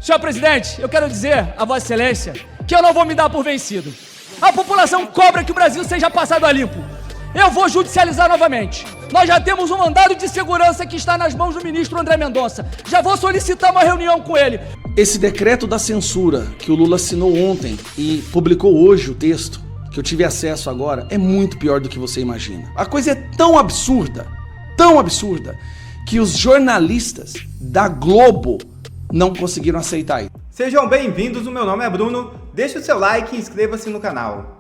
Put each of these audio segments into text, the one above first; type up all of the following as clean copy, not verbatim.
Senhor presidente, eu quero dizer a Vossa Excelência que eu não vou me dar por vencido. A população cobra que o Brasil seja passado a limpo. Eu vou judicializar novamente. Nós já temos um mandado de segurança que está nas mãos do ministro André Mendonça. Já vou solicitar uma reunião com ele. Esse decreto da censura que o Lula assinou ontem e publicou hoje o texto, que eu tive acesso agora, é muito pior do que você imagina. A coisa é tão absurda, que os jornalistas da Globo não conseguiram aceitar isso. Sejam bem-vindos, o meu nome é Bruno, deixe o seu like e inscreva-se no canal.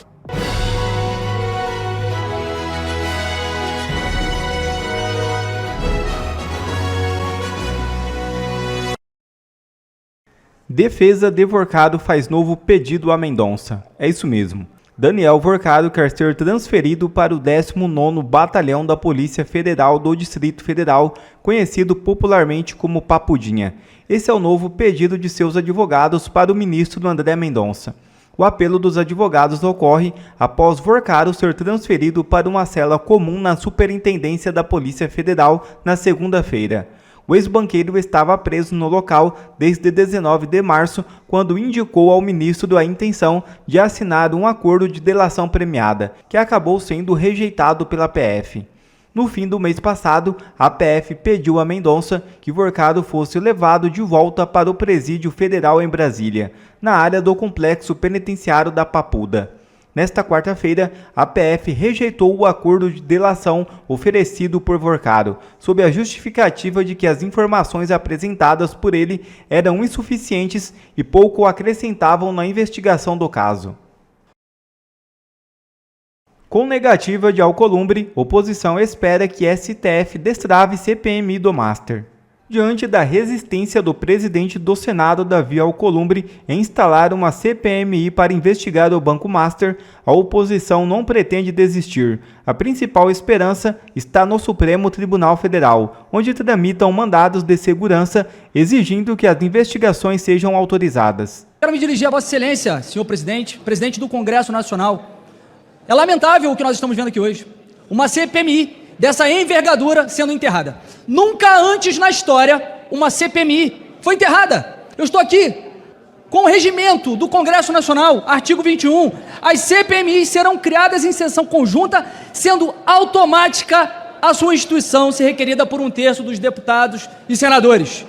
Defesa de Vorcado faz novo pedido a Mendonça. É isso mesmo. Daniel Vorcado quer ser transferido para o 19º Batalhão da Polícia Federal do Distrito Federal, conhecido popularmente como Papudinha. Esse é o novo pedido de seus advogados para o ministro André Mendonça. O apelo dos advogados ocorre após Vorcado ser transferido para uma cela comum na Superintendência da Polícia Federal na segunda-feira. O ex-banqueiro estava preso no local desde 19 de março, quando indicou ao ministro a intenção de assinar um acordo de delação premiada, que acabou sendo rejeitado pela PF. No fim do mês passado, a PF pediu a Mendonça que Vorcado fosse levado de volta para o Presídio Federal em Brasília, na área do Complexo Penitenciário da Papuda. Nesta quarta-feira, a PF rejeitou o acordo de delação oferecido por Vorcado, sob a justificativa de que as informações apresentadas por ele eram insuficientes e pouco acrescentavam na investigação do caso. Com negativa de Alcolumbre, oposição espera que STF destrave CPMI do Master. Diante da resistência do presidente do Senado, Davi Alcolumbre, em instalar uma CPMI para investigar o Banco Master, a oposição não pretende desistir. A principal esperança está no Supremo Tribunal Federal, onde tramitam mandados de segurança exigindo que as investigações sejam autorizadas. Quero me dirigir a Vossa Excelência, senhor presidente, presidente do Congresso Nacional. É lamentável o que nós estamos vendo aqui hoje. Uma CPMI dessa envergadura sendo enterrada. Nunca antes na história uma CPMI foi enterrada. Eu estou aqui com o regimento do Congresso Nacional, artigo 21. As CPMIs serão criadas em sessão conjunta, sendo automática a sua instituição, se requerida por 1/3 dos deputados e senadores.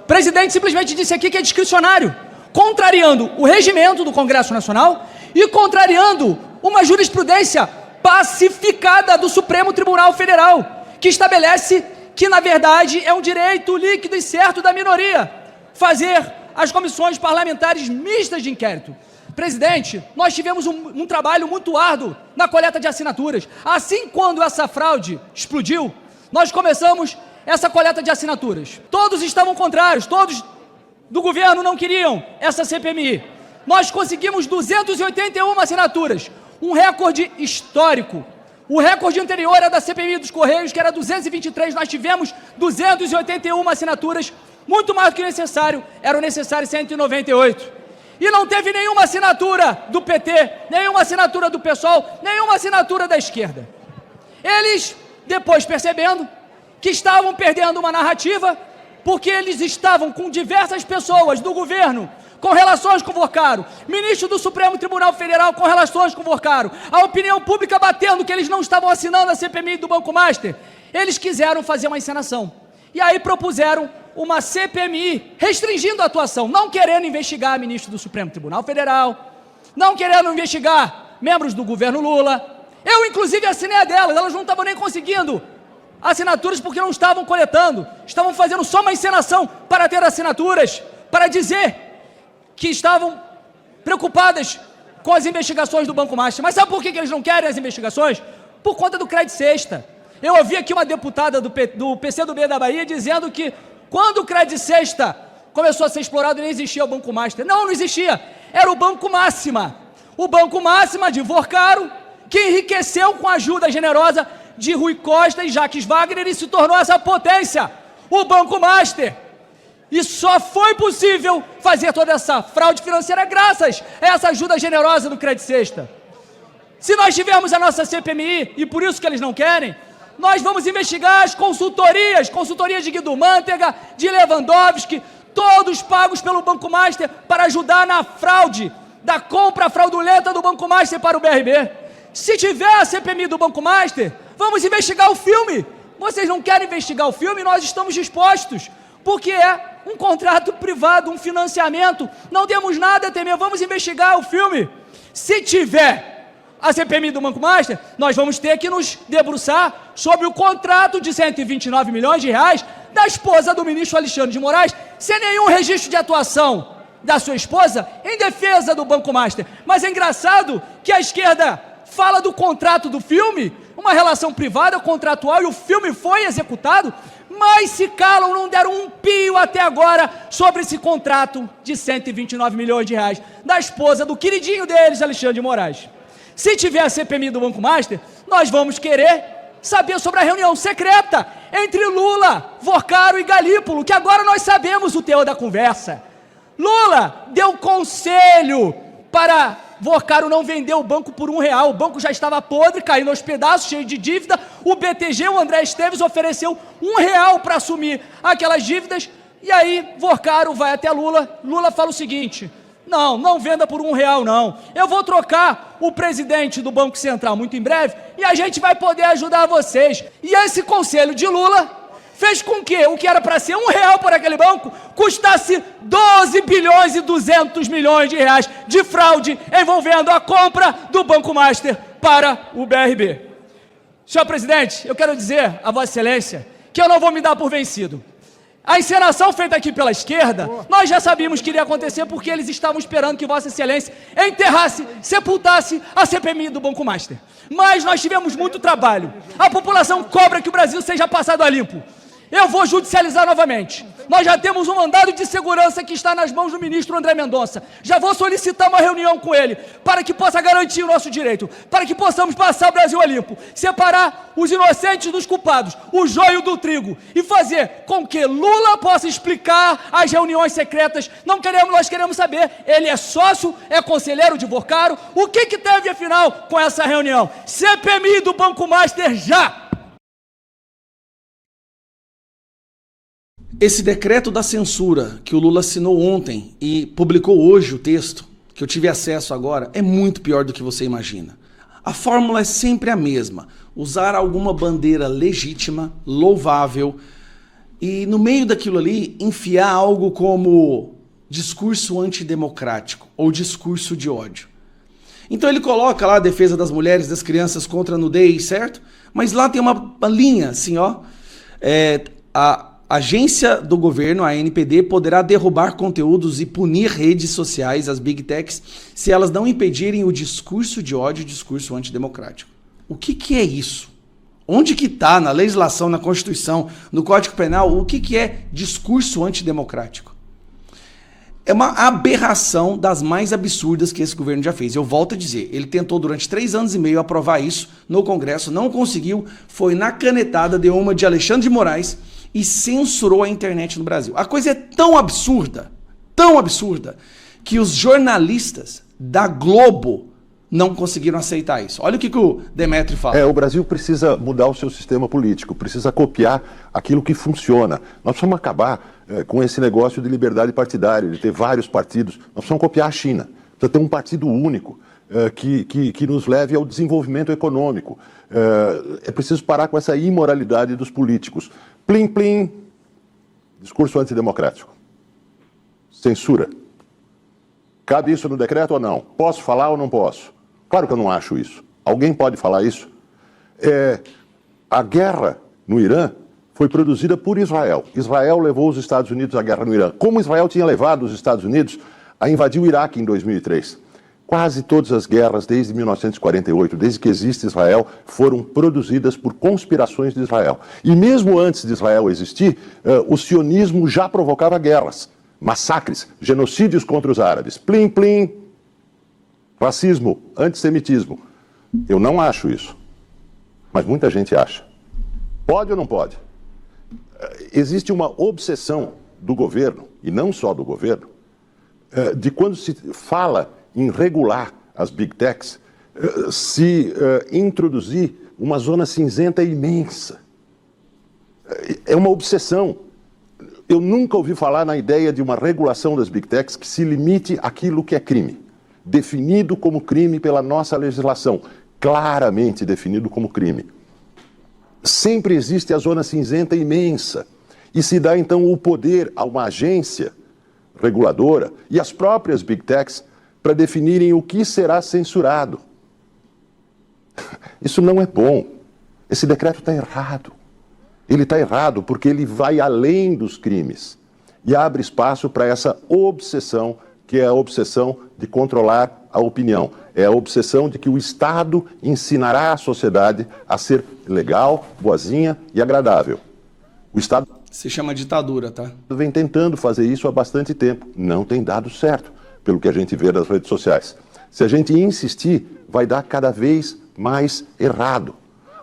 O presidente simplesmente disse aqui que é discricionário, contrariando o regimento do Congresso Nacional e contrariando uma jurisprudência pacificada do Supremo Tribunal Federal, que estabelece que, na verdade, é um direito líquido e certo da minoria fazer as comissões parlamentares mistas de inquérito. Presidente, nós tivemos um trabalho muito árduo na coleta de assinaturas. Assim, quando essa fraude explodiu, nós começamos essa coleta de assinaturas. Todos estavam contrários, todos do governo não queriam essa CPMI. Nós conseguimos 281 assinaturas, um recorde histórico. O recorde anterior era da CPMI dos Correios, que era 223, nós tivemos 281 assinaturas, muito mais do que necessário, eram necessários 198. E não teve nenhuma assinatura do PT, nenhuma assinatura do PSOL, nenhuma assinatura da esquerda. Eles, depois percebendo que estavam perdendo uma narrativa, porque eles estavam com diversas pessoas do governo com relações com Vorcado, ministro do Supremo Tribunal Federal com relações com Vorcado, a opinião pública batendo que eles não estavam assinando a CPMI do Banco Master, eles quiseram fazer uma encenação. E aí propuseram uma CPMI restringindo a atuação, não querendo investigar ministro do Supremo Tribunal Federal, não querendo investigar membros do governo Lula. Eu, inclusive, assinei a delas, elas não estavam nem conseguindo assinaturas porque não estavam coletando, estavam fazendo só uma encenação para ter assinaturas, para dizer que estavam preocupadas com as investigações do Banco Master. Mas sabe por que eles não querem as investigações? Por conta do crédito sexta. Eu ouvi aqui uma deputada do PCdoB da Bahia dizendo que quando o crédito sexta começou a ser explorado, não existia o Banco Master. Não existia. Era o Banco Máxima. O Banco Máxima de Vorcado, que enriqueceu com a ajuda generosa de Rui Costa e Jacques Wagner e se tornou essa potência, o Banco Master. E só foi possível fazer toda essa fraude financeira graças a essa ajuda generosa do crédito sexta. Se nós tivermos a nossa CPMI, e por isso que eles não querem, nós vamos investigar as consultorias de Guido Mantega, de Lewandowski, todos pagos pelo Banco Master para ajudar na fraude, da compra fraudulenta do Banco Master para o BRB. Se tiver a CPMI do Banco Master, vamos investigar o filme. Vocês não querem investigar o filme? Nós estamos dispostos, porque é um contrato privado, um financiamento, não temos nada a temer, vamos investigar o filme. Se tiver a CPMI do Banco Master, nós vamos ter que nos debruçar sobre o contrato de 129 milhões de reais da esposa do ministro Alexandre de Moraes, sem nenhum registro de atuação da sua esposa em defesa do Banco Master. Mas é engraçado que a esquerda fala do contrato do filme, uma relação privada, contratual, e o filme foi executado, mas se calam, não deram um pio até agora sobre esse contrato de 129 milhões de reais da esposa do queridinho deles, Alexandre de Moraes. Se tiver a CPMI do Banco Master, nós vamos querer saber sobre a reunião secreta entre Lula, Vorcaro e Galípolo, que agora nós sabemos o teor da conversa. Lula deu conselho para Vorcaro não vender o banco por R$1. O banco já estava podre, caindo aos pedaços, cheio de dívida. O BTG, o André Esteves, ofereceu R$1 para assumir aquelas dívidas. E aí Vorcaro vai até Lula. Lula fala o seguinte: não venda por R$1 não. Eu vou trocar o presidente do Banco Central muito em breve e a gente vai poder ajudar vocês. E esse conselho de Lula fez com que o que era para ser R$1 por aquele banco custasse 12 bilhões e 200 milhões de reais de fraude envolvendo a compra do Banco Master para o BRB. Senhor presidente, eu quero dizer a Vossa Excelência que eu não vou me dar por vencido. A encenação feita aqui pela esquerda, nós já sabíamos que iria acontecer porque eles estavam esperando que Vossa Excelência enterrasse, sepultasse a CPMI do Banco Master. Mas nós tivemos muito trabalho. A população cobra que o Brasil seja passado a limpo. Eu vou judicializar novamente. Nós já temos um mandado de segurança que está nas mãos do ministro André Mendonça. Já vou solicitar uma reunião com ele para que possa garantir o nosso direito, para que possamos passar o Brasil a limpo, separar os inocentes dos culpados, o joio do trigo, e fazer com que Lula possa explicar as reuniões secretas. Nós queremos saber, ele é sócio, é conselheiro de Vorcaro, o que teve afinal com essa reunião? CPMI do Banco Master já! Esse decreto da censura que o Lula assinou ontem e publicou hoje o texto, que eu tive acesso agora, é muito pior do que você imagina. A fórmula é sempre a mesma: usar alguma bandeira legítima, louvável, e no meio daquilo ali enfiar algo como discurso antidemocrático ou discurso de ódio. Então ele coloca lá a defesa das mulheres, das crianças contra a nudez, certo? Mas lá tem uma linha assim, ó, a agência do governo, a ANPD, poderá derrubar conteúdos e punir redes sociais, as Big Techs, se elas não impedirem o discurso de ódio e o discurso antidemocrático. O que é isso? Onde que está na legislação, na Constituição, no Código Penal, o que é discurso antidemocrático? É uma aberração das mais absurdas que esse governo já fez. Eu volto a dizer, ele tentou durante 3 anos e meio aprovar isso no Congresso, não conseguiu, foi na canetada, deu uma de Alexandre de Moraes e censurou a internet no Brasil. A coisa é tão absurda, que os jornalistas da Globo não conseguiram aceitar isso. Olha o que o Demetrio fala. O Brasil precisa mudar o seu sistema político, precisa copiar aquilo que funciona. Nós precisamos acabar com esse negócio de liberdade partidária, de ter vários partidos. Nós precisamos copiar a China. Precisa ter um partido único que nos leve ao desenvolvimento econômico. É preciso parar com essa imoralidade dos políticos. Plim, plim, discurso antidemocrático. Censura. Cabe isso no decreto ou não? Posso falar ou não posso? Claro que eu não acho isso. Alguém pode falar isso? A guerra no Irã foi produzida por Israel. Israel levou os Estados Unidos à guerra no Irã. Como Israel tinha levado os Estados Unidos a invadir o Iraque em 2003. Quase todas as guerras desde 1948, desde que existe Israel, foram produzidas por conspirações de Israel. E mesmo antes de Israel existir, o sionismo já provocava guerras, massacres, genocídios contra os árabes. Plim, plim, racismo, antissemitismo. Eu não acho isso, mas muita gente acha. Pode ou não pode? Existe uma obsessão do governo, e não só do governo, de quando se fala em regular as Big Techs, se introduzir uma zona cinzenta imensa. É uma obsessão. Eu nunca ouvi falar na ideia de uma regulação das Big Techs que se limite àquilo que é crime, definido como crime pela nossa legislação, claramente definido como crime. Sempre existe a zona cinzenta imensa, e se dá então o poder a uma agência reguladora e às próprias Big Techs para definirem o que será censurado. Isso não é bom. Esse decreto está errado. Ele está errado porque ele vai além dos crimes e abre espaço para essa obsessão, que é a obsessão de controlar a opinião. É a obsessão de que o Estado ensinará a sociedade a ser legal, boazinha e agradável. O Estado Se chama ditadura, tá? vem tentando fazer isso há bastante tempo. Não tem dado certo, pelo que a gente vê nas redes sociais. Se a gente insistir, vai dar cada vez mais errado.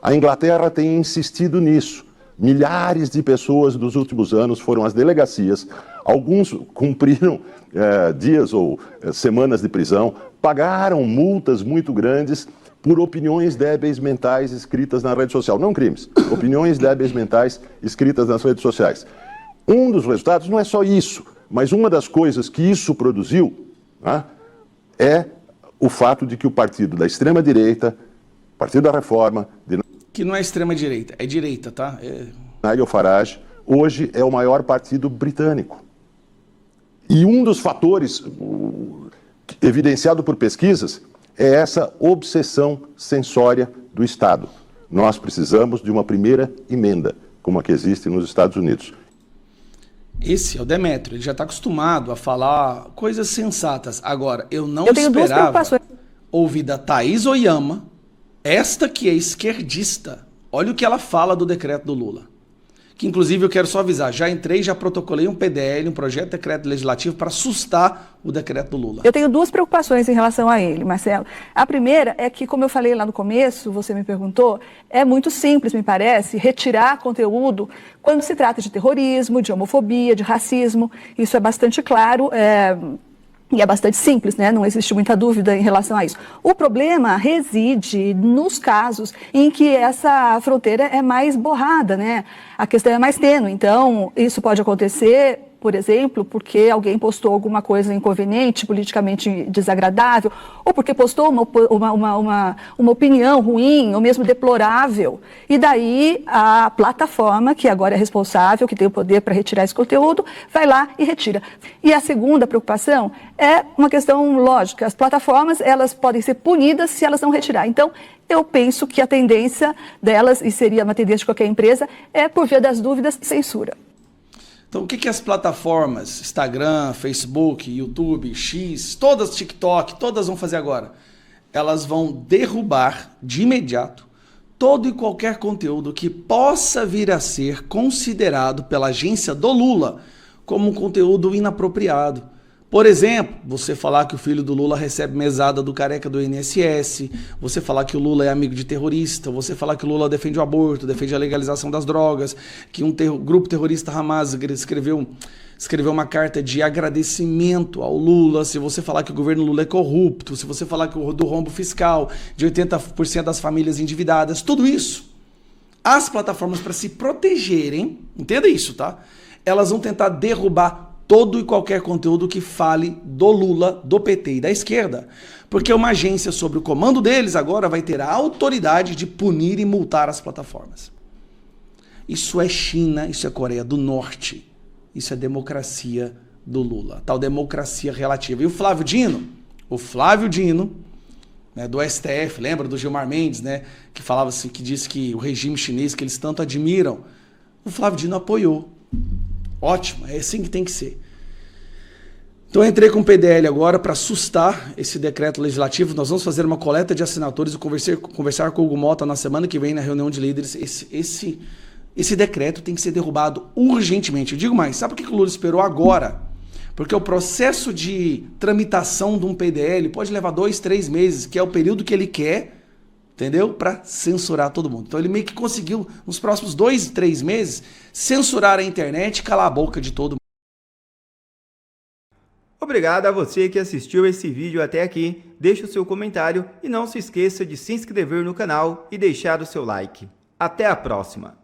A Inglaterra tem insistido nisso. Milhares de pessoas nos últimos anos foram às delegacias, alguns cumpriram dias ou semanas de prisão, pagaram multas muito grandes por opiniões débeis mentais escritas na rede social. Não crimes, opiniões débeis mentais escritas nas redes sociais. Um dos resultados não é só isso, mas uma das coisas que isso produziu, né, é o fato de que o partido da extrema-direita, Partido da Reforma, de Que não é extrema-direita, é direita, tá? Nigel Farage, hoje é o maior partido britânico. E um dos fatores evidenciado por pesquisas é essa obsessão censória do Estado. Nós precisamos de uma primeira emenda, como a que existe nos Estados Unidos. Esse é o Demétrio, ele já está acostumado a falar coisas sensatas. Agora, eu não tenho duas esperava preocupações. ouvir da Thaís Oyama, esta que é esquerdista. Olha o que ela fala do decreto do Lula. Que inclusive eu quero só avisar, já protocolei um PDL, um projeto de decreto legislativo para assustar o decreto do Lula. Eu tenho duas preocupações em relação a ele, Marcelo. A primeira é que, como eu falei lá no começo, você me perguntou, é muito simples, me parece, retirar conteúdo quando se trata de terrorismo, de homofobia, de racismo. Isso é bastante claro. E é bastante simples, né? Não existe muita dúvida em relação a isso. O problema reside nos casos em que essa fronteira é mais borrada, né? A questão é mais tênue. Então, isso pode acontecer, por exemplo, porque alguém postou alguma coisa inconveniente, politicamente desagradável, ou porque postou uma opinião ruim, ou mesmo deplorável. E daí a plataforma, que agora é responsável, que tem o poder para retirar esse conteúdo, vai lá e retira. E a segunda preocupação é uma questão lógica. As plataformas, elas podem ser punidas se elas não retirar. Então, eu penso que a tendência delas, e seria uma tendência de qualquer empresa, é, por via das dúvidas, censura. Então, o que as plataformas, Instagram, Facebook, YouTube, X, todas, TikTok, todas vão fazer agora? Elas vão derrubar de imediato todo e qualquer conteúdo que possa vir a ser considerado pela agência do Lula como um conteúdo inapropriado. Por exemplo, você falar que o filho do Lula recebe mesada do careca do INSS, você falar que o Lula é amigo de terrorista, você falar que o Lula defende o aborto, defende a legalização das drogas, que um grupo terrorista Hamas escreveu uma carta de agradecimento ao Lula, se você falar que o governo Lula é corrupto, se você falar que do rombo fiscal de 80% das famílias endividadas, tudo isso, as plataformas, para se protegerem, entenda isso, tá? Elas vão tentar derrubar todo e qualquer conteúdo que fale do Lula, do PT e da esquerda. Porque uma agência sob o comando deles agora vai ter a autoridade de punir e multar as plataformas. Isso é China, isso é Coreia do Norte. Isso é democracia do Lula, tal democracia relativa. E o Flávio Dino, né, do STF, lembra do Gilmar Mendes, né, que falava assim, que disse que o regime chinês que eles tanto admiram, o Flávio Dino apoiou. Ótimo, é assim que tem que ser. Então eu entrei com o PDL agora para assustar esse decreto legislativo. Nós vamos fazer uma coleta de assinaturas e conversar com o Hugo Mota na semana que vem na reunião de líderes. Esse decreto tem que ser derrubado urgentemente. Eu digo mais, sabe por que o Lula esperou agora? Porque o processo de tramitação de um PDL pode levar 2, 3 meses, que é o período que ele quer, entendeu? Para censurar todo mundo. Então ele meio que conseguiu, nos próximos 2, 3 meses, censurar a internet e calar a boca de todo mundo. Obrigado a você que assistiu esse vídeo até aqui. Deixe o seu comentário e não se esqueça de se inscrever no canal e deixar o seu like. Até a próxima!